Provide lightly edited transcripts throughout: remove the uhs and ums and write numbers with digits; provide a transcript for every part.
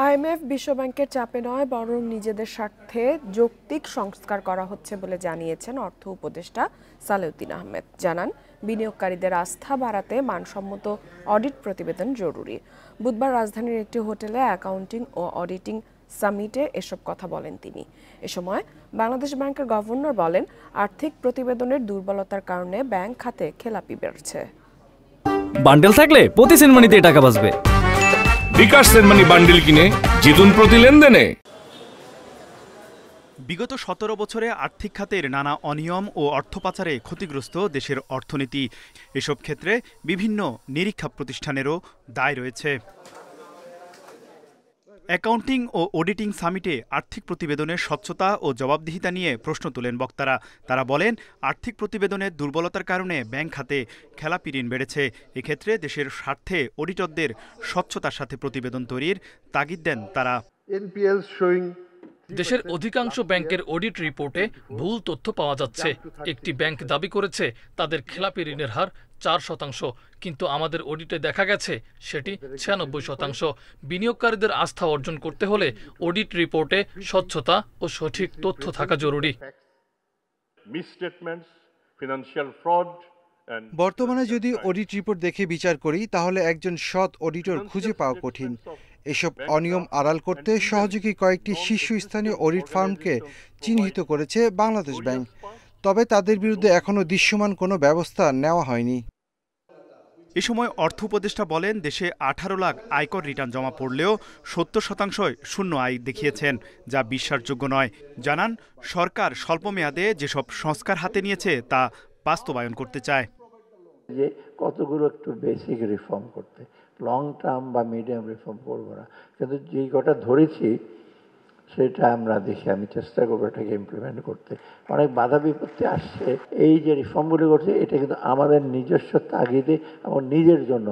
IMF বিশ্বব্যাংকের চাপে নয় বরং নিজেদের স্বার্থে যৌক্তিক সংস্কার করা হচ্ছে বলে জানিয়েছেন অর্থ উপদেষ্টা সালেউদ্দিন আহমেদ। জানান, বিনিয়োগকারীদের আস্থা বাড়াতে মানসম্মত অডিট প্রতিবেদন জরুরি। বুধবার রাজধানীর একটি হোটেলে অ্যাকাউন্টিং ও অডিটিং সামিটে এসব কথা বলেন তিনি। এ সময় বাংলাদেশ ব্যাংকের গভর্নর বলেন, আর্থিক প্রতিবেদনের দুর্বলতার কারণে ব্যাংক খাতে খেলাপি বেড়েছে। বান্ডেল থাকলে প্রতি সেনমানিতে টাকা বাঁচবে। বিকাশ সেনমানি বান্ডেল কিনে জিতুন প্রতি লেনদেনে। বিগত 17 বছরে আর্থিক খাতের নানা অনিয়ম ও অর্থ পাচারে ক্ষতিগ্রস্ত দেশের অর্থনীতি। এসব ক্ষেত্রে বিভিন্ন নিরীক্ষা প্রতিষ্ঠানেরও দায় রয়েছে। অ্যাকাউন্টিং ও অডিটিং সামিটে আর্থিক প্রতিবেদনের স্বচ্ছতা ও জবাবদিহিতা নিয়ে প্রশ্ন তোলেন বক্তারা। তারা বলেন, আর্থিক প্রতিবেদনের দুর্বলতার কারণে ব্যাংক খাতে খেলাপি ঋণ বেড়েছে। এক্ষেত্রে দেশের স্বার্থে অডিটরদের স্বচ্ছতার সাথে প্রতিবেদন তৈরির তাগিদ দেন তারা। দেশের অধিকাংশ ব্যাংকের অডিট রিপোর্টে ভুল তথ্য পাওয়া যাচ্ছে। একটি ব্যাংক দাবি করেছে তাদের খেলাপি ঋণের হার 4%, কিন্তু আমাদের অডিটে দেখা গেছে সেটি 96%। বিনিয়োগকারীদের আস্থা অর্জন করতে হলে অডিট রিপোর্টে স্বচ্ছতা ও সঠিক তথ্য থাকা জরুরি। বর্তমানে যদি অডিট রিপোর্ট দেখে বিচার করি তাহলে একজন সৎ অডিটর খুঁজে পাওয়া কঠিন। এসব অনিয়ম আড়াল করতে সহযোগী কয়েকটি শীর্ষস্থানীয় অডিট ফার্মকে চিহ্নিত করেছে বাংলাদেশ ব্যাংক। তবে তাদের বিরুদ্ধে এখনও দৃশ্যমান কোনো ব্যবস্থা নেওয়া হয়নি। এ সময় অর্থ উপদেষ্টা বলেন, দেশে 18 লাখ আয়কর রিটার্ন জমা পড়লেও 70% শূন্য আয় দেখিয়েছেন, যা বিশ্বাসযোগ্য নয়। জানান, সরকার স্বল্প মেয়াদে যেসব সংস্কার হাতে নিয়েছে তা বাস্তবায়ন করতে চায়। যে কতগুলো একটু বেসিক রিফর্ম করতে, লং টার্ম বা মিডিয়াম রিফর্ম করবো না, কিন্তু যেই কটা ধরেছি সেটা আমরা দেখি, আমি চেষ্টা করবো এটাকে ইমপ্লিমেন্ট করতে। অনেক বাধা বিপত্তি আসছে, এই যে রিফর্মগুলি করছে এটা কিন্তু আমাদের নিজস্ব তাগিদে এবং নিজের জন্য।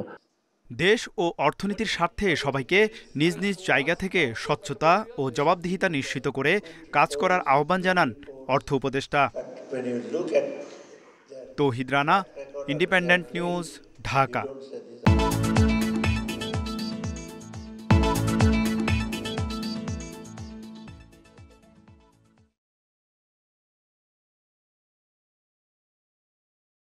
দেশ ও অর্থনীতির স্বার্থে সবাইকে নিজ নিজ জায়গা থেকে স্বচ্ছতা ও জবাবদিহিতা নিশ্চিত করে কাজ করার আহ্বান জানান অর্থ উপদেষ্টা। তৌহিদ রানা, ইন্ডিপেন্ডেন্ট নিউজ, ঢাকা।